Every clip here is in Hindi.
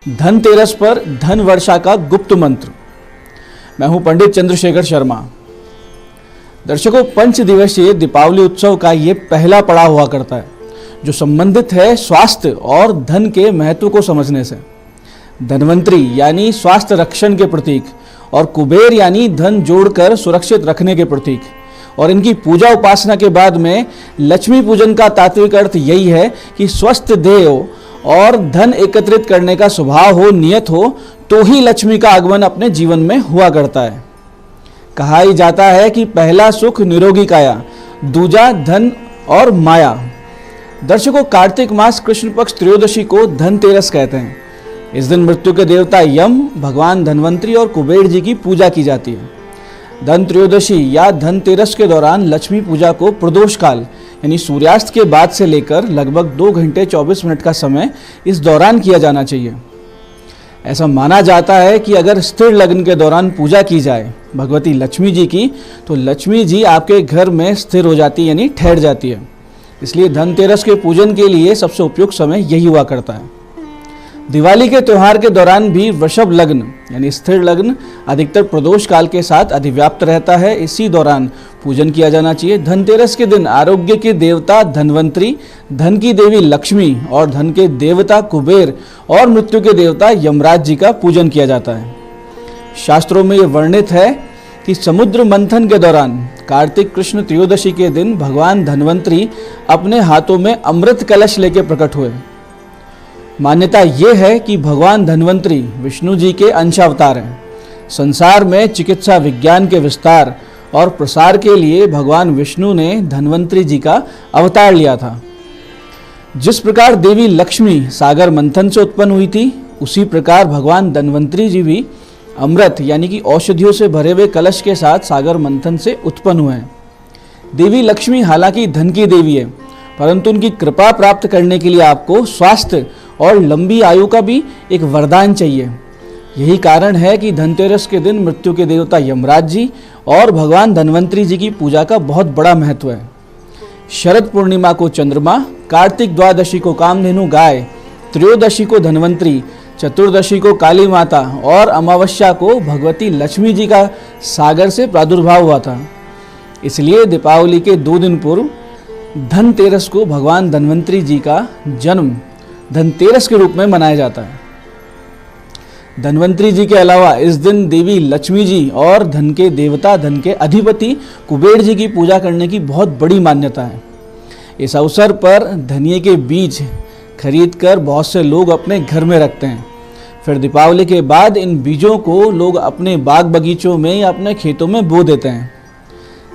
धनतेरस पर धन वर्षा का गुप्त मंत्र। मैं हूं पंडित चंद्रशेखर शर्मा। दर्शकों, पंच दिवसीय दीपावली उत्सव का ये पहला पड़ाव हुआ करता है जो संबंधित है स्वास्थ्य और धन के महत्व को समझने से। धनवंतरी यानी स्वास्थ्य रक्षण के प्रतीक और कुबेर यानी धन जोड़कर सुरक्षित रखने के प्रतीक, और इनकी पूजा उपासना के बाद में लक्ष्मी पूजन का तात्विक अर्थ यही है कि स्वस्थ देह हो और धन एकत्रित करने का स्वभाव हो, नियत हो, तो ही लक्ष्मी का आगमन अपने जीवन में हुआ करता है। कहा ही जाता है कि पहला सुख निरोगी काया, दूजा धन और माया। दर्शकों, कार्तिक मास कृष्ण पक्ष त्रयोदशी को धनतेरस कहते हैं। इस दिन मृत्यु के देवता यम, भगवान धनवंतरी और कुबेर जी की पूजा की जाती है। धन त्रयोदशी या धनतेरस के दौरान लक्ष्मी पूजा को प्रदोष काल यानी सूर्यास्त के बाद से लेकर लगभग 2 घंटे 24 मिनट का समय इस दौरान किया जाना चाहिए। ऐसा माना जाता है कि अगर स्थिर लग्न के दौरान पूजा की जाए भगवती लक्ष्मी जी की, तो लक्ष्मी जी आपके घर में स्थिर हो जाती है यानी ठहर जाती है। इसलिए धनतेरस के पूजन के लिए सबसे उपयुक्त समय यही हुआ करता है। दिवाली के त्यौहार के दौरान भी वृषभ लग्न यानी स्थिर लग्न अधिकतर प्रदोष काल के साथ अधिव्याप्त रहता है। इसी दौरान पूजन किया जाना चाहिए। धनतेरस के दिन आरोग्य के देवता धनवंतरी, धन की देवी लक्ष्मी और धन के देवता कुबेर और मृत्यु के देवता यमराज जी का पूजन किया जाता है। शास्त्रों में ये वर्णित है कि समुद्र मंथन के दौरान कार्तिक कृष्ण त्रयोदशी के दिन भगवान धनवंतरी अपने हाथों में अमृत कलश लेकर प्रकट हुए। मान्यता ये है कि भगवान धनवंतरी विष्णु जी के अंशावतार हैं। संसार में चिकित्सा विज्ञान के विस्तार और प्रसार के लिए भगवान विष्णु ने धनवंतरी जी का अवतार लिया था। जिस प्रकार देवी लक्ष्मी सागर मंथन से उत्पन्न हुई थी, उसी प्रकार भगवान धनवंतरी जी भी अमृत यानी कि औषधियों से भरे हुए कलश के साथ सागर मंथन से उत्पन्न हुए हैं। देवी लक्ष्मी हालांकि धन की देवी है, परंतु उनकी कृपा प्राप्त करने के लिए आपको स्वास्थ्य और लंबी आयु का भी एक वरदान चाहिए। यही कारण है कि धनतेरस के दिन मृत्यु के देवता यमराज जी और भगवान धनवंतरी जी की पूजा का बहुत बड़ा महत्व है। शरद पूर्णिमा को चंद्रमा, कार्तिक द्वादशी को कामधेनु गाय, त्रयोदशी को धनवंतरी, चतुर्दशी को काली माता और अमावस्या को भगवती लक्ष्मी जी का सागर से प्रादुर्भाव हुआ था। इसलिए दीपावली के 2 दिन पूर्व धनतेरस को भगवान धनवंतरी जी का जन्म धनतेरस के रूप में मनाया जाता है। धनवंतरी जी के अलावा इस दिन देवी लक्ष्मी जी और धन के देवता, धन के अधिपति कुबेर जी की पूजा करने की बहुत बड़ी मान्यता है। इस अवसर पर धनिये के बीज खरीदकर बहुत से लोग अपने घर में रखते हैं। फिर दीपावली के बाद इन बीजों को लोग अपने बाग बगीचों में या अपने खेतों में बो देते हैं।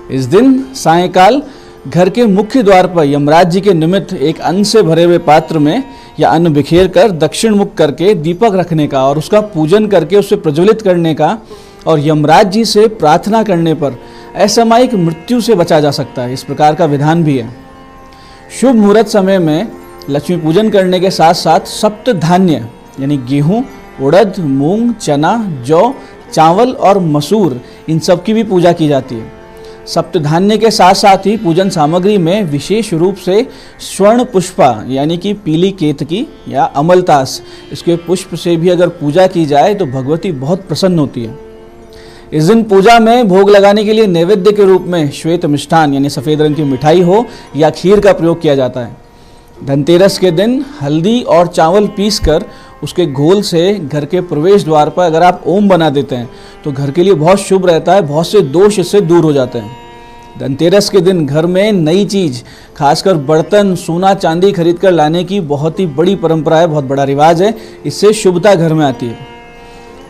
इस दिन सायंकाल घर के मुख्य द्वार पर यमराज जी के निमित्त एक अन्न से भरे हुए पात्र में या अन्न बिखेर कर दक्षिण मुख करके दीपक रखने का और उसका पूजन करके उसे प्रज्वलित करने का और यमराज जी से प्रार्थना करने पर असामयिक मृत्यु से बचा जा सकता है। इस प्रकार का विधान भी है। शुभ मुहूर्त समय में लक्ष्मी पूजन करने के साथ साथ सप्त धान्य यानी गेहूँ, उड़द, मूंग, चना, जौ, चावल और मसूर, इन सब की भी पूजा की जाती है। सप्तधान्य के साथ साथ ही पूजन सामग्री में विशेष रूप से स्वर्ण पुष्पा यानी कि पीली केतकी या अमलतास, इसके पुष्प से भी अगर पूजा की जाए तो भगवती बहुत प्रसन्न होती है। इस दिन पूजा में भोग लगाने के लिए नैवेद्य के रूप में श्वेत मिष्ठान यानी सफ़ेद रंग की मिठाई हो या खीर का प्रयोग किया जाता है। धनतेरस के दिन हल्दी और चावल पीसकर उसके घोल से घर के प्रवेश द्वार पर अगर आप ओम बना देते हैं तो घर के लिए बहुत शुभ रहता है, बहुत से दोष इससे दूर हो जाते हैं। धनतेरस के दिन घर में नई चीज़, खासकर बर्तन, सोना, चांदी खरीद कर लाने की बहुत ही बड़ी परंपरा है, बहुत बड़ा रिवाज है। इससे शुभता घर में आती है।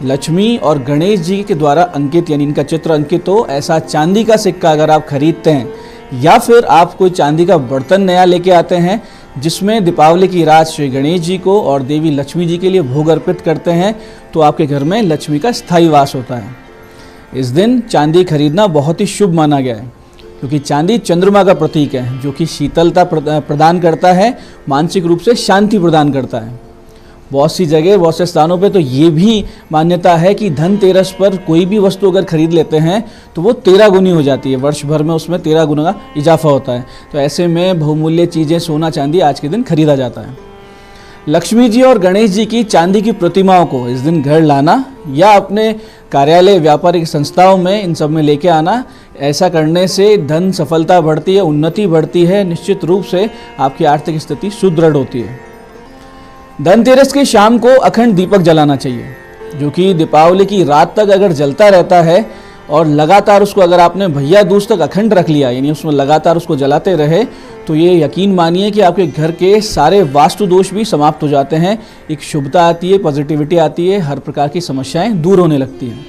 लक्ष्मी और गणेश जी के द्वारा अंकित यानी इनका चित्र अंकित हो ऐसा चांदी का सिक्का अगर आप खरीदते हैं या फिर आप कोई चांदी का बर्तन नया लेके आते हैं जिसमें दीपावली की रात श्री गणेश जी को और देवी लक्ष्मी जी के लिए भोग अर्पित करते हैं, तो आपके घर में लक्ष्मी का स्थायी वास होता है। इस दिन चांदी खरीदना बहुत ही शुभ माना गया है, क्योंकि चांदी चंद्रमा का प्रतीक है जो कि शीतलता प्रदान करता है, मानसिक रूप से शांति प्रदान करता है। बहुत सी जगह, बहुत से स्थानों पे तो ये भी मान्यता है कि धनतेरस पर कोई भी वस्तु अगर खरीद लेते हैं तो वो 13 गुनी हो जाती है, वर्ष भर में उसमें 13 गुना इजाफा होता है। तो ऐसे में बहुमूल्य चीज़ें, सोना चांदी आज के दिन खरीदा जाता है। लक्ष्मी जी और गणेश जी की चांदी की प्रतिमाओं को इस दिन घर लाना या अपने कार्यालय, व्यापारिक संस्थाओं में, इन सब में लेके आना, ऐसा करने से धन सफलता बढ़ती है, उन्नति बढ़ती है, निश्चित रूप से आपकी आर्थिक स्थिति सुदृढ़ होती है। धनतेरस की शाम को अखंड दीपक जलाना चाहिए, जो कि दीपावली की रात तक अगर जलता रहता है और लगातार उसको अगर आपने भैया दूज तक अखंड रख लिया, यानी उसमें लगातार उसको जलाते रहे, तो ये यकीन मानिए कि आपके घर के सारे वास्तु दोष भी समाप्त हो जाते हैं, एक शुभता आती है, पॉजिटिविटी आती है, हर प्रकार की समस्याएं दूर होने लगती हैं।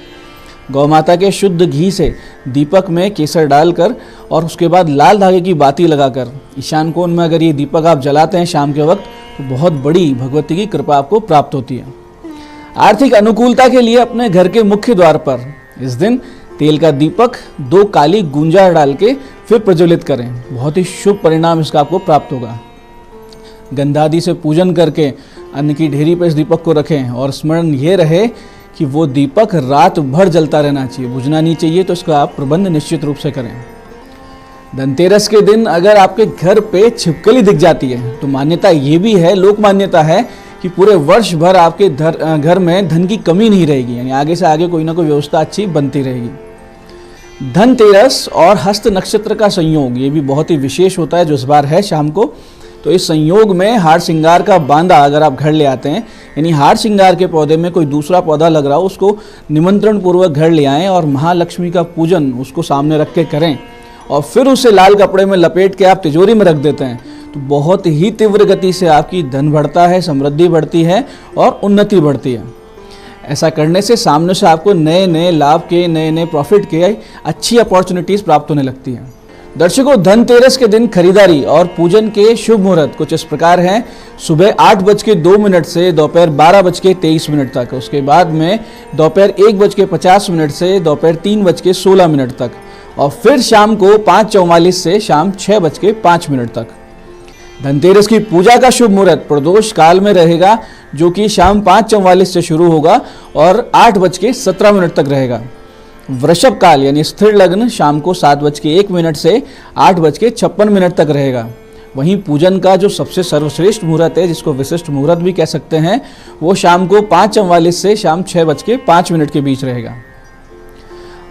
गौ माता के शुद्ध घी से दीपक में केसर डालकर और उसके बाद लाल धागे की बाती लगाकर ईशान कोण में अगर ये दीपक आप जलाते हैं शाम के वक्त, तो बहुत बड़ी भगवती की कृपा आपको प्राप्त होती है। आर्थिक अनुकूलता के लिए अपने घर के मुख्य द्वार पर इस दिन तेल का दीपक 2 काली गुंजा डाल के फिर प्रज्वलित करें, बहुत ही शुभ परिणाम इसका आपको प्राप्त होगा। गंधादि से पूजन करके अन्न की ढेरी पर इस दीपक को रखें और स्मरण ये रहे कि वो दीपक रात भर जलता रहना चाहिए, बुझना नहीं चाहिए, तो इसका आप प्रबंध निश्चित रूप से करें। धनतेरस के दिन अगर आपके घर पे छिपकली दिख जाती है तो मान्यता ये भी है, लोक मान्यता है कि पूरे वर्ष भर आपके घर में धन की कमी नहीं रहेगी, यानी आगे से आगे कोई ना कोई व्यवस्था अच्छी बनती रहेगी। धनतेरस और हस्त नक्षत्र का संयोग ये भी बहुत ही विशेष होता है, जो इस बार है शाम को। तो इस संयोग में हार श्रृंगार का बांदा अगर आप घर ले आते हैं, यानी हार श्रृंगार के पौधे में कोई दूसरा पौधा लग रहा हो, उसको निमंत्रण पूर्वक घर ले आएं और महालक्ष्मी का पूजन उसको सामने रख के करें और फिर उसे लाल कपड़े में लपेट के आप तिजोरी में रख देते हैं, तो बहुत ही तीव्र गति से आपकी धन बढ़ता है, समृद्धि बढ़ती है और उन्नति बढ़ती है। ऐसा करने से सामने से आपको नए नए लाभ के, नए नए प्रॉफिट के अच्छी अपॉर्चुनिटीज़ प्राप्त होने लगती हैं। दर्शकों, धनतेरस के दिन खरीदारी और पूजन के शुभ मुहूर्त कुछ इस प्रकार हैं। सुबह 8:02 से दोपहर 12:23 तक, उसके बाद में दोपहर 1:50 से दोपहर 3:16 तक और फिर शाम को 5:44 से शाम 6:05 तक। धनतेरस की पूजा का शुभ मुहूर्त प्रदोष काल में रहेगा, जो कि शाम 5:44 से शुरू होगा और 8:17 तक रहेगा। वृषभ काल यानी स्थिर लग्न शाम को 7:01 से 8:56 तक रहेगा। वहीं पूजन का जो सबसे सर्वश्रेष्ठ मुहूर्त है, जिसको विशिष्ट मुहूर्त भी कह सकते हैं, वो शाम को 5:44 से शाम 6:05 के बीच रहेगा।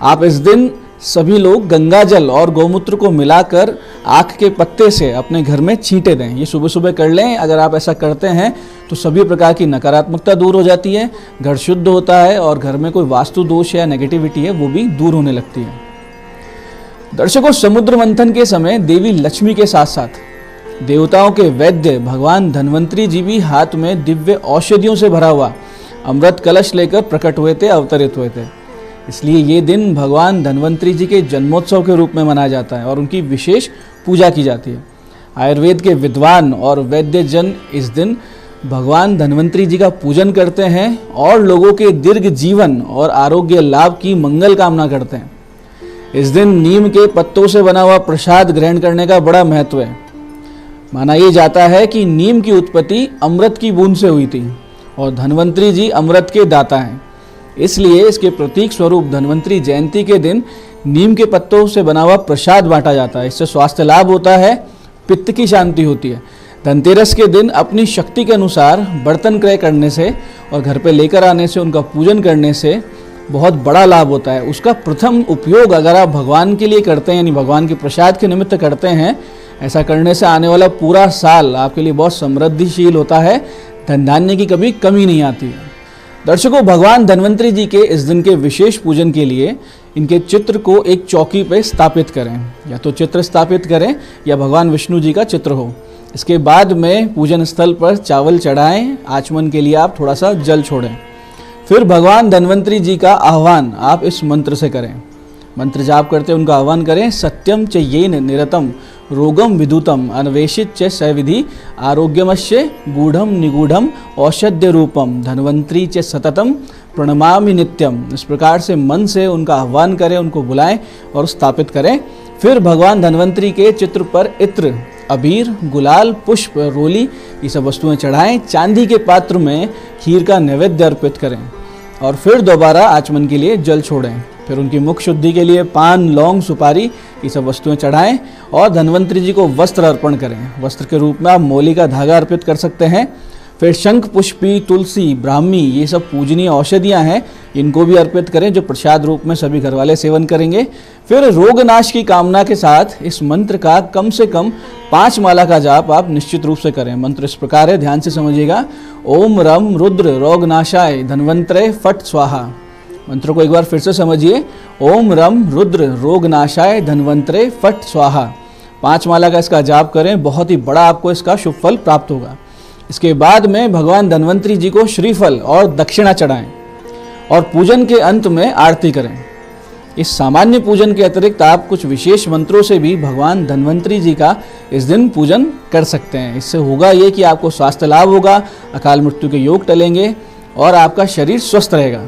आप इस दिन सभी लोग गंगा जल और गौमूत्र को मिलाकर आँख के पत्ते से अपने घर में छींटे दें। ये सुबह सुबह कर लें। अगर आप ऐसा करते हैं तो सभी प्रकार की नकारात्मकता दूर हो जाती है, घर शुद्ध होता है और घर में कोई वास्तु दोष या नेगेटिविटी है वो भी दूर होने लगती है। दर्शकों, समुद्र मंथन के समय देवी लक्ष्मी के साथ साथ देवताओं के वैद्य भगवान धन्वंतरी जी भी हाथ में दिव्य औषधियों से भरा हुआ अमृत कलश लेकर प्रकट हुए थे, अवतरित हुए थे। इसलिए ये दिन भगवान धन्वंतरी जी के जन्मोत्सव के रूप में मनाया जाता है और उनकी विशेष पूजा की जाती है। आयुर्वेद के विद्वान और वैद्य जन इस दिन भगवान धन्वंतरी जी का पूजन करते हैं और लोगों के दीर्घ जीवन और आरोग्य लाभ की मंगल कामना करते हैं। इस दिन नीम के पत्तों से बना हुआ प्रसाद ग्रहण करने का बड़ा महत्व है। माना यह जाता है कि नीम की उत्पत्ति अमृत की बूंद से हुई थी और धन्वंतरी जी अमृत के दाता हैं। इसलिए इसके प्रतीक स्वरूप धन्वंतरी जयंती के दिन नीम के पत्तों से बना हुआ प्रसाद बांटा जाता है। इससे स्वास्थ्य लाभ होता है, पित्त की शांति होती है। धनतेरस के दिन अपनी शक्ति के अनुसार बर्तन क्रय करने से और घर पे लेकर आने से, उनका पूजन करने से बहुत बड़ा लाभ होता है। उसका प्रथम उपयोग अगर आप भगवान के लिए करते हैं, यानी भगवान के प्रसाद के निमित्त करते हैं, ऐसा करने से आने वाला पूरा साल आपके लिए बहुत समृद्धिशील होता है, धन धान्य की कभी कमी नहीं आती है। दर्शकों, भगवान धन्वंतरी जी के इस दिन के विशेष पूजन के लिए इनके चित्र को एक चौकी पे स्थापित करें, या तो चित्र स्थापित करें या भगवान विष्णु जी का चित्र हो। इसके बाद में पूजन स्थल पर चावल चढ़ाएं, आचमन के लिए आप थोड़ा सा जल छोड़ें। फिर भगवान धन्वंतरी जी का आह्वान आप इस मंत्र से करें। मंत्र जाप करते उनका आह्वान करें। सत्यम च येन निरतम रोगम विदुतम अन्वेषित च सविधि आरोग्यमस्य गूढ़म निगूढ़म औषध्य रूपम धन्वंतरी च सततम प्रणमामि नित्यम। इस प्रकार से मन से उनका आह्वान करें, उनको बुलाएं और स्थापित करें। फिर भगवान धन्वंतरी के चित्र पर इत्र, अबीर, गुलाल, पुष्प, रोली ये सब वस्तुएं चढ़ाएं। चांदी के पात्र में खीर का नैवेद्य अर्पित करें और फिर दोबारा आचमन के लिए जल छोड़ें। फिर उनकी मुख शुद्धि के लिए पान, लौंग, सुपारी ये सब वस्तुएं चढ़ाएं और धन्वंतरी जी को वस्त्र अर्पण करें। वस्त्र के रूप में आप मोली का धागा अर्पित कर सकते हैं। फिर शंख पुष्पी, तुलसी, ब्राह्मी, ये सब पूजनीय औषधियाँ हैं, इनको भी अर्पित करें जो प्रसाद रूप में सभी घर वाले सेवन करेंगे। फिर रोगनाश की कामना के साथ इस मंत्र का कम से कम 5 माला का जाप आप निश्चित रूप से करें। मंत्र इस प्रकार है, ध्यान से समझिएगा। ओम रम रुद्र रोगनाशाय धन्वंतरे फट स्वाहा। मंत्र को एक बार फिर से समझिए। ओम रम रुद्र रोगनाशाय धन्वंतरे फट स्वाहा। 5 माला का इसका जाप करें, बहुत ही बड़ा आपको इसका शुभ फल प्राप्त होगा। इसके बाद में भगवान धन्वंतरी जी को श्रीफल और दक्षिणा चढ़ाएं और पूजन के अंत में आरती करें। इस सामान्य पूजन के अतिरिक्त आप कुछ विशेष मंत्रों से भी भगवान धन्वंतरी जी का इस दिन पूजन कर सकते हैं। इससे होगा ये कि आपको स्वास्थ्य लाभ होगा, अकाल मृत्यु के योग टलेंगे और आपका शरीर स्वस्थ रहेगा।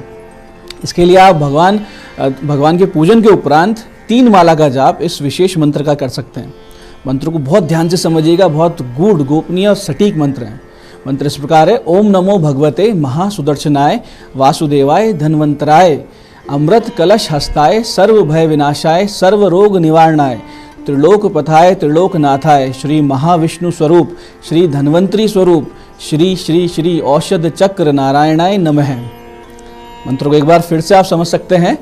इसके लिए आप भगवान के पूजन के उपरांत 3 माला का जाप इस विशेष मंत्र का कर सकते हैं। मंत्र को बहुत ध्यान से समझिएगा, बहुत गूढ़, गोपनीय और सटीक मंत्र है। मंत्र इस प्रकार है। ओम नमो भगवते महासुदर्शनाय वासुदेवाय धन्वंतराय अमृत कलश हस्ताय सर्व भय विनाशाय सर्व रोग निवारणाय त्रिलोक पथाय त्रिलोकनाथाय श्री महाविष्णु स्वरूप श्री धन्वंतरी स्वरूप श्री श्री श्री औषध चक्र नारायणाय नमः। मंत्र को एक बार फिर से आप समझ सकते हैं,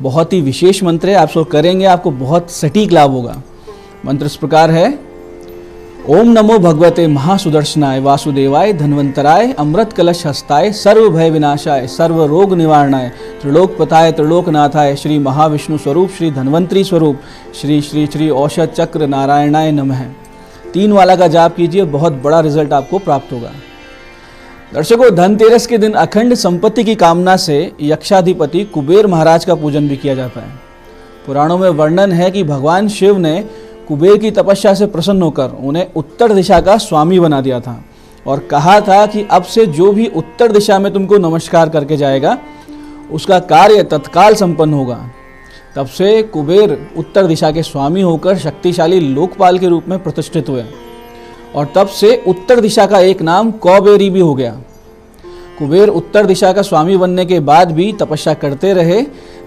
बहुत ही विशेष मंत्र है। आप सब करेंगे, आपको बहुत सटीक लाभ होगा। मंत्र इस प्रकार है। ओम नमो भगवते महासुदर्शनाय वासुदेवाय धन्वंतराय अमृत कलश हस्ताय सर्व भय विनाशाय सर्व रोग निवारणाय त्रिलोक पथाय त्रिलोकनाथाय श्री महाविष्णु स्वरूप श्री धन्वंतरी स्वरूप श्री श्री श्री औषध चक्र नारायणाय नमः। 3 वाला का जाप कीजिए, बहुत बड़ा रिजल्ट आपको प्राप्त होगा। दर्शकों, धनतेरस के दिन अखंड संपत्ति की कामना से यक्षाधिपति कुबेर महाराज का पूजन भी किया जाता है। पुराणों में वर्णन है कि भगवान शिव ने कुबेर की तपस्या से प्रसन्न होकर उन्हें उत्तर दिशा का स्वामी बना दिया था और कहा था कि अब से जो भी उत्तर दिशा में तुमको नमस्कार करके जाएगा उसका कार्य तत्काल संपन्न होगा। तब से कुबेर उत्तर दिशा के स्वामी होकर शक्तिशाली लोकपाल के रूप में प्रतिष्ठित हुए और तब से उत्तर दिशा का एक नाम कौबेरी भी हो गया। कुबेर उत्तर दिशा का स्वामी बनने के बाद भी तपस्या करते रहे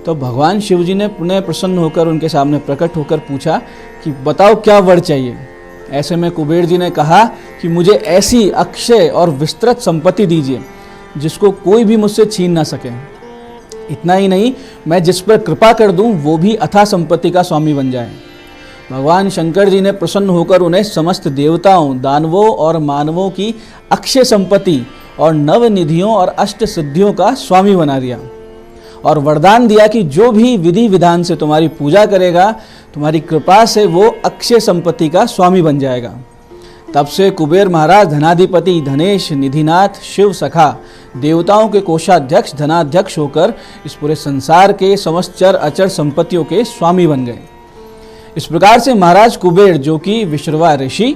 तो भगवान शिव जी ने पुनः प्रसन्न होकर उनके सामने प्रकट होकर पूछा कि बताओ क्या वर चाहिए। ऐसे में कुबेर जी ने कहा कि मुझे ऐसी अक्षय और विस्तृत संपत्ति दीजिए जिसको कोई भी मुझसे छीन ना सके। इतना ही नहीं, मैं जिस पर कृपा कर दूं वो भी अथाह संपत्ति का स्वामी बन जाए। भगवान शंकर जी ने प्रसन्न होकर उन्हें समस्त देवताओं, दानवों और मानवों की अक्षय संपत्ति और नव निधियों और अष्ट सिद्धियों का स्वामी बना दिया और वरदान दिया कि जो भी विधि विधान से तुम्हारी पूजा करेगा तुम्हारी कृपा से वो अक्षय संपत्ति का स्वामी बन जाएगा। तब से कुबेर महाराज धनाधिपति, धनेश, निधिनाथ, शिव सखा, देवताओं के कोषाध्यक्ष, धनाध्यक्ष होकर इस पूरे संसार के समस्त चर अचर संपत्तियों के स्वामी बन गए। इस प्रकार से महाराज कुबेर, जो कि विश्रवा ऋषि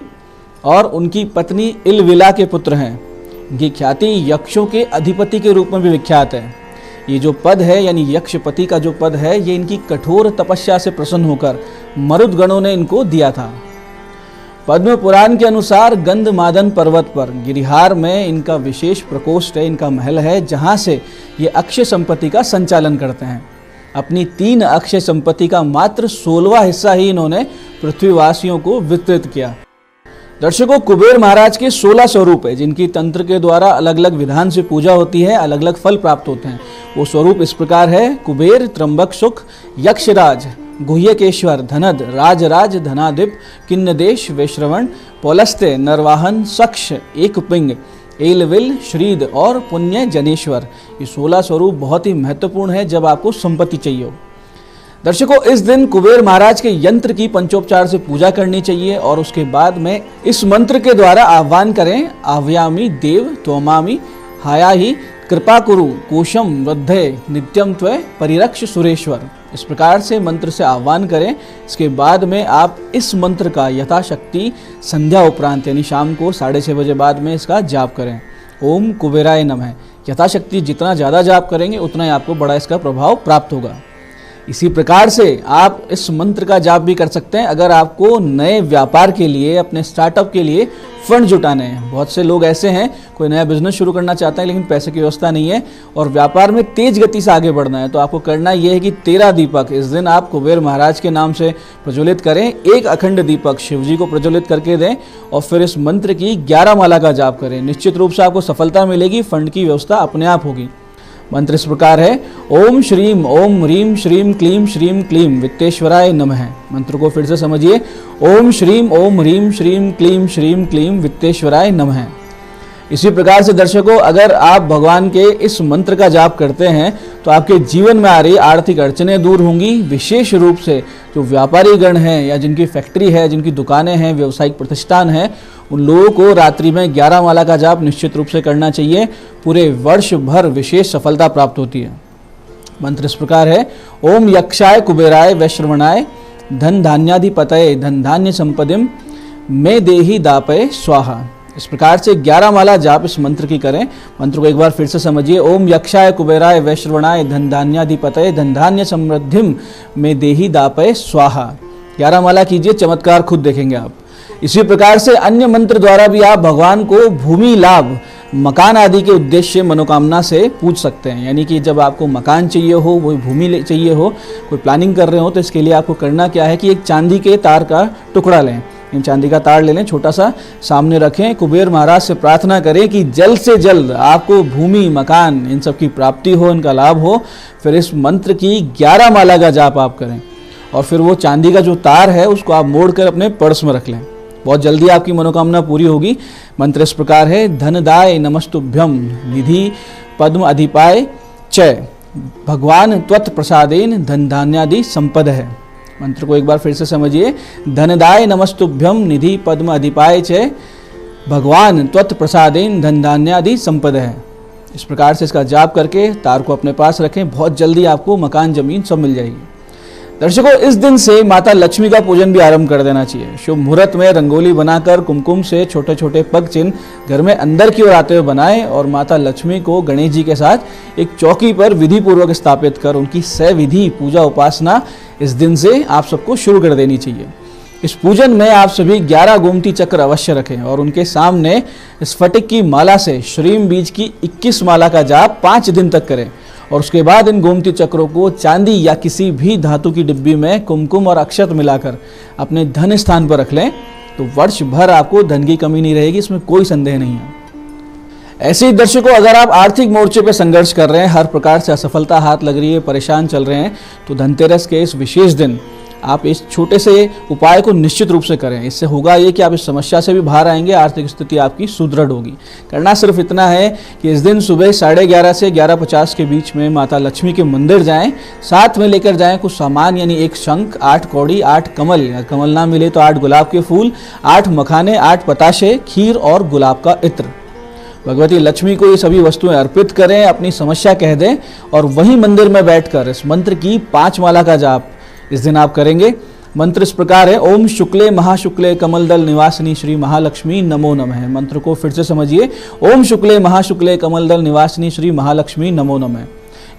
और उनकी पत्नी इलविला के पुत्र हैं, इनकी ख्याति यक्षों के अधिपति के रूप में भी विख्यात है। ये जो पद है यानी यक्षपति का जो पद है, ये इनकी कठोर तपस्या से प्रसन्न होकर मरुदगणों ने इनको दिया था। पद्म पुराण के अनुसार गंधमादन पर्वत पर गिरिहार में इनका विशेष प्रकोष्ठ है, इनका महल है, जहाँ से ये अक्षय संपत्ति का संचालन करते हैं। अपनी 3 अक्षय संपत्ति का मात्र 16वां हिस्सा ही इन्होंने पृथ्वीवासियों को वितरित किया। दर्शकों, कुबेर महाराज के 16 स्वरूप है जिनकी तंत्र के द्वारा अलग अलग विधान से पूजा होती है, अलग अलग फल प्राप्त होते हैं। वो स्वरूप इस प्रकार है। कुबेर, त्र्यंबक सुख, यक्षराज, गुह्यकेश्वर, धनद, राजराज, धनाधिप, किन्नदेश, वैश्रवण, पौलस्त्य, नरवाहन, सक्ष, एकपिंग, एलविल, श्रीद और पुण्य जनेश्वर। ये 16 स्वरूप बहुत ही महत्वपूर्ण है जब आपको संपत्ति चाहिए हो। दर्शकों, इस दिन कुबेर महाराज के यंत्र की पंचोपचार से पूजा करनी चाहिए और उसके बाद में इस मंत्र के द्वारा आह्वान करें, आव्यामी देव त्वमामि हायाहि कृपा कुरु कोशम वृद्धे नित्यम त्वय परिरक्ष सुरेश्वर। इस प्रकार से मंत्र से आह्वान करें। इसके बाद में आप इस मंत्र का यथाशक्ति संध्या उपरांत यानी शाम को 6:30 बजे बाद में इसका जाप करें। ओम कुबेराय नमः। यथाशक्ति जितना ज़्यादा जाप करेंगे उतना ही आपको बड़ा इसका प्रभाव प्राप्त होगा। इसी प्रकार से आप इस मंत्र का जाप भी कर सकते हैं अगर आपको नए व्यापार के लिए, अपने स्टार्टअप के लिए फंड जुटाने हैं। बहुत से लोग ऐसे हैं, कोई नया बिजनेस शुरू करना चाहते हैं लेकिन पैसे की व्यवस्था नहीं है और व्यापार में तेज गति से आगे बढ़ना है। तो आपको करना यह है कि 13 दीपक इस दिन आप कुबेर महाराज के नाम से प्रज्वलित करें। एक अखंड दीपक शिव जी को प्रज्वलित करके दें और फिर इस मंत्र की 11 माला का जाप करें। निश्चित रूप से आपको सफलता मिलेगी, फंड की व्यवस्था अपने आप होगी। मंत्र इस प्रकार है, ओम श्रीम ओम ह्रीम श्रीम क्लीम श्रीम क्लीम वित्तेश्वराय नमः। मंत्र को फिर से समझिए, ओम श्रीम ओम ह्रीम श्रीम क्लीम वित्तेश्वराय नमः। इसी प्रकार से दर्शकों, अगर आप भगवान के इस मंत्र का जाप करते हैं तो आपके जीवन में आ रही आर्थिक अड़चनें दूर होंगी। विशेष रूप से जो व्यापारी गण हैं या जिनकी फैक्ट्री है, जिनकी दुकानें हैं, व्यावसायिक प्रतिष्ठान है, उन लोगों को रात्रि में 11 माला का जाप निश्चित रूप से करना चाहिए। पूरे वर्ष भर विशेष सफलता प्राप्त होती है। मंत्र इस प्रकार है, ओम यक्षाय कुबेराय वैश्रवणाय धन धान्याधिपतये धन धान्य संपदिम में देही दापय स्वाहा। इस प्रकार से 11 माला जाप इस मंत्र की करें। मंत्र को एक बार फिर से समझिए, ओम यक्षाय कुबेराय वैश्रवणाय धन धान्याधिपतये धन धान्य समृद्धिम में देही दापय स्वाहा। 11 माला कीजिए, चमत्कार खुद देखेंगे आप। इसी प्रकार से अन्य मंत्र द्वारा भी आप भगवान को भूमि लाभ, मकान आदि के उद्देश्य मनोकामना से पूछ सकते हैं। यानी कि जब आपको मकान चाहिए हो, वो भूमि चाहिए हो, कोई प्लानिंग कर रहे हो, तो इसके लिए आपको करना क्या है कि एक चांदी के तार का टुकड़ा लें। चांदी का तार ले लें, छोटा सा, सामने रखें, कुबेर महाराज से प्रार्थना करें कि जल्द से जल्द आपको भूमि, मकान, इन सब की प्राप्ति हो, इनका लाभ हो। फिर इस मंत्र की 11 माला का जाप आप करें और फिर वो चांदी का जो तार है उसको आप मोड़कर अपने पर्स में रख लें। बहुत जल्दी आपकी मनोकामना पूरी होगी। मंत्र इस प्रकार है, धनदाय नमस्तुभ्यम निधि पद्म अधिपाय च भगवान त्वत् प्रसादेन धन धान्यादि संपद है। मंत्र को एक बार फिर से समझिए, धनदाय नमस्तुभ्यम निधि पद्म अधिपाय च भगवान त्वत् प्रसादेन धन धान्यादि संपद है। इस प्रकार से इसका जाप करके तार को अपने पास रखें। बहुत जल्दी आपको मकान, जमीन सब मिल जाएगी। दर्शकों, इस दिन से माता लक्ष्मी का पूजन भी आरंभ कर देना चाहिए। शुभ मुहूर्त में रंगोली बनाकर कुमकुम से छोटे छोटे पग चिन्ह घर में अंदर की ओर आते हुए बनाएं और माता लक्ष्मी को गणेश जी के साथ एक चौकी पर विधि पूर्वक स्थापित कर उनकी सविधि पूजा उपासना इस दिन से आप सबको शुरू कर देनी चाहिए। इस पूजन में आप सभी 11 गोमती चक्र अवश्य रखें और उनके सामने स्फटिक की माला से श्रीम बीज की 21 माला का जाप 5 दिन तक करें और उसके बाद इन गोमती चक्रों को चांदी या किसी भी धातु की डिब्बी में कुमकुम और अक्षत मिलाकर अपने धन स्थान पर रख लें तो वर्ष भर आपको धन की कमी नहीं रहेगी, इसमें कोई संदेह नहीं है। ऐसे ही दर्शकों, अगर आप आर्थिक मोर्चे पर संघर्ष कर रहे हैं, हर प्रकार से असफलता हाथ लग रही है, परेशान चल रहे हैं, तो धनतेरस के इस विशेष दिन आप इस छोटे से उपाय को निश्चित रूप से करें। इससे होगा ये कि आप इस समस्या से भी बाहर आएंगे, आर्थिक स्थिति आपकी सुदृढ़ होगी। करना सिर्फ इतना है कि इस दिन सुबह 11:30 से 11:50 के बीच में माता लक्ष्मी के मंदिर जाएं, साथ में लेकर जाएं कुछ सामान, यानी एक शंख, 8 कौड़ी, 8 कमल, कमल ना मिले तो 8 गुलाब के फूल, 8 मखाने, 8 बताशे, खीर और गुलाब का इत्र। भगवती लक्ष्मी को ये सभी वस्तुएं अर्पित करें, अपनी समस्या कह दें और वहीं मंदिर में बैठकर इस मंत्र की 5 माला का जाप इस दिन आप करेंगे। मंत्र इस प्रकार है, ओम शुक्ले महाशुक्ले कमलदल निवासिनी श्री महालक्ष्मी नमो नमः। मंत्र को फिर से समझिए, ओम शुक्ले महाशुक्ले कमलदल निवासिनी श्री महालक्ष्मी नमो नमः।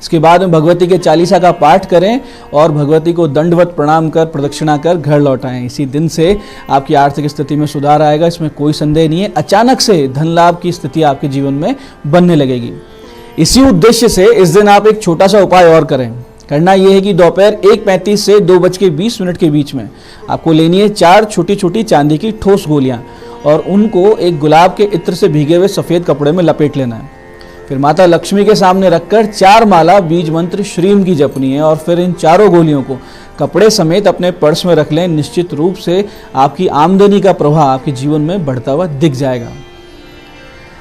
इसके बाद में भगवती के चालीसा का पाठ करें और भगवती को दंडवत प्रणाम कर, प्रदक्षिणा कर घर लौटाएं। इसी दिन से आपकी आर्थिक स्थिति में सुधार आएगा, इसमें कोई संदेह नहीं है। अचानक से धन लाभ की स्थिति आपके जीवन में बनने लगेगी। इसी उद्देश्य से इस दिन आप एक छोटा सा उपाय और करें। करना यह है कि दोपहर 1:35 से 2:20 के बीच में आपको लेनी है 4 छोटी छोटी चांदी की ठोस गोलियां और उनको एक गुलाब के इत्र से भीगे हुए सफ़ेद कपड़े में लपेट लेना है। फिर माता लक्ष्मी के सामने रखकर 4 माला बीज मंत्र श्रीम की जपनी है और फिर इन चारों गोलियों को कपड़े समेत अपने पर्स में रख लें। निश्चित रूप से आपकी आमदनी का प्रवाह आपके जीवन में बढ़ता हुआ दिख जाएगा।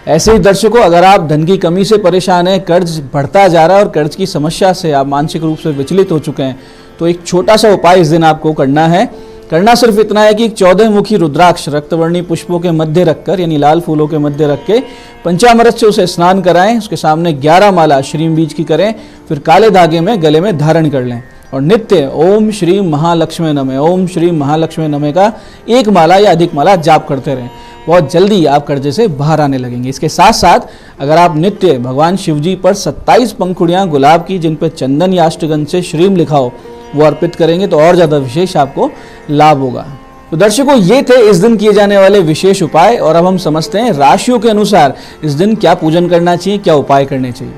ऐसे ही दर्शकों, अगर आप धन की कमी से परेशान हैं, कर्ज बढ़ता जा रहा है और कर्ज की समस्या से आप मानसिक रूप से विचलित हो चुके हैं, तो एक छोटा सा उपाय इस दिन आपको करना है। करना सिर्फ इतना है कि 14 मुखी रुद्राक्ष रक्तवर्णी पुष्पों के मध्य रखकर, यानी लाल फूलों के मध्य रख के पंचामृत से उसे स्नान कराएं। उसके सामने 11 माला श्रीम बीज की करें, फिर काले धागे में गले में धारण कर लें और नित्य ओम श्री महालक्ष्मी नमः, ओम श्री महालक्ष्मी नमः का 1 माला या अधिक माला जाप करते रहें। बहुत जल्दी आप कर्जे से बाहर आने लगेंगे। इसके साथ साथ अगर आप नित्य भगवान शिव जी पर 27 पंखुड़ियाँ गुलाब की, जिन पर चंदन या अष्टगंध से श्रीम लिखा हो, वो अर्पित करेंगे तो और ज़्यादा विशेष आपको लाभ होगा। तो दर्शकों, ये थे इस दिन किए जाने वाले विशेष उपाय। और अब हम समझते हैं राशियों के अनुसार इस दिन क्या पूजन करना चाहिए, क्या उपाय करने चाहिए।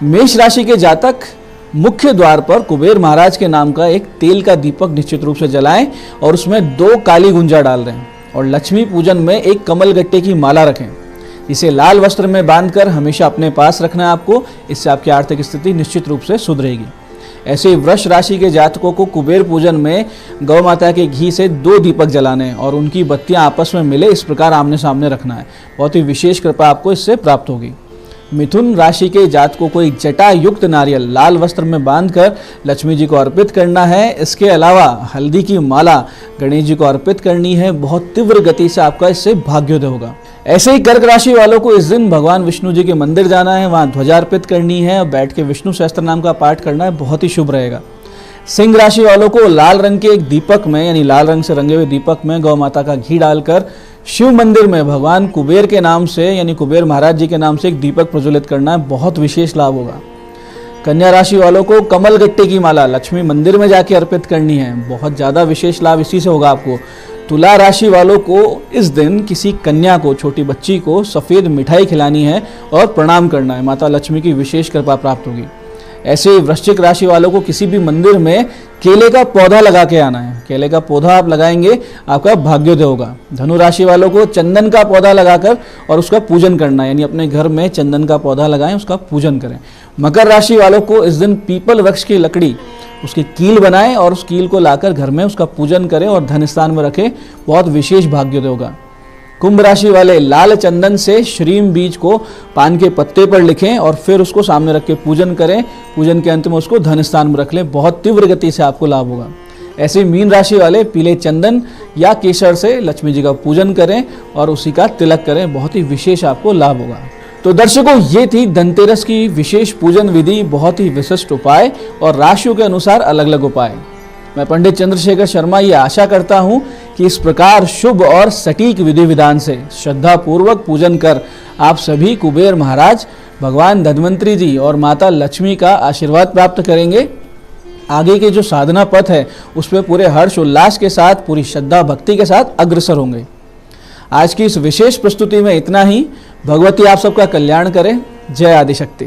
मेष राशि के जातक मुख्य द्वार पर कुबेर महाराज के नाम का एक तेल का दीपक निश्चित रूप से जलाएं और उसमें 2 काली गुंजा डाल दें और लक्ष्मी पूजन में एक कमल गट्टे की माला रखें। इसे लाल वस्त्र में बांधकर हमेशा अपने पास रखना है आपको। इससे आपकी आर्थिक स्थिति निश्चित रूप से सुधरेगी। ऐसे ही वृष राशि के जातकों को कुबेर पूजन में गौ माता के घी से 2 दीपक जलाने और उनकी बत्तियां आपस में मिले इस प्रकार आमने सामने रखना है। बहुत ही विशेष कृपा आपको इससे प्राप्त होगी। मिथुन राशि के जातकों को एक जटा युक्त नारियल लाल वस्त्र में बांधकर लक्ष्मी जी को अर्पित करना है। इसके अलावा हल्दी की माला गणेश जी को अर्पित करनी है। बहुत तीव्र गति से आपका इससे भाग्योदय होगा। ऐसे ही कर्क राशि वालों को इस दिन भगवान विष्णु जी के मंदिर जाना है, वहाँ ध्वजा अर्पित करनी है और बैठ के विष्णु सहस्त्र नाम का पाठ करना है। बहुत ही शुभ रहेगा। सिंह राशि वालों को लाल रंग के एक दीपक में यानी लाल रंग से रंगे हुए दीपक में गौ माता का घी डालकर शिव मंदिर में भगवान कुबेर के नाम से यानी कुबेर महाराज जी के नाम से एक दीपक प्रज्वलित करना है। बहुत विशेष लाभ होगा। कन्या राशि वालों को कमल गट्टे की माला लक्ष्मी मंदिर में जाके अर्पित करनी है। बहुत ज़्यादा विशेष लाभ इसी से होगा आपको। तुला राशि वालों को इस दिन किसी कन्या को, छोटी बच्ची को सफ़ेद मिठाई खिलानी है और प्रणाम करना है। माता लक्ष्मी की विशेष कृपा प्राप्त होगी। ऐसे ही वृश्चिक राशि वालों को किसी भी मंदिर में केले का पौधा लगा के आना है। केले का पौधा आप लगाएंगे, आपका भाग्योदय होगा। धनु राशि वालों को चंदन का पौधा लगाकर और उसका पूजन करना है, यानी अपने घर में चंदन का पौधा लगाएं, उसका पूजन करें। मकर राशि वालों को इस दिन पीपल वृक्ष की लकड़ी, उसकी कील बनाएं और उस कील को लाकर घर में उसका पूजन करें और धन स्थान में रखें। बहुत विशेष भाग्योदय होगा। कुंभ राशि वाले लाल चंदन से श्रीम बीज को पान के पत्ते पर लिखें और फिर उसको सामने रख के पूजन करें। पूजन के अंत में उसको धन स्थान में रख लें। बहुत तीव्र गति से आपको लाभ होगा। ऐसे मीन राशि वाले पीले चंदन या केसर से लक्ष्मी जी का पूजन करें और उसी का तिलक करें। बहुत ही विशेष आपको लाभ होगा। तो दर्शकों, ये थी धनतेरस की विशेष पूजन विधि, बहुत ही विशिष्ट उपाय और राशियों के अनुसार अलग अलग उपाय। मैं पंडित चंद्रशेखर शर्मा ये आशा करता हूँ कि इस प्रकार शुभ और सटीक विधि विधान से श्रद्धा पूर्वक पूजन कर आप सभी कुबेर महाराज, भगवान धन्वंतरी जी और माता लक्ष्मी का आशीर्वाद प्राप्त करेंगे। आगे के जो साधना पथ है उस पर पूरे हर्ष उल्लास के साथ, पूरी श्रद्धा भक्ति के साथ अग्रसर होंगे। आज की इस विशेष प्रस्तुति में इतना ही। भगवती आप सबका कल्याण करें। जय आदिशक्ति।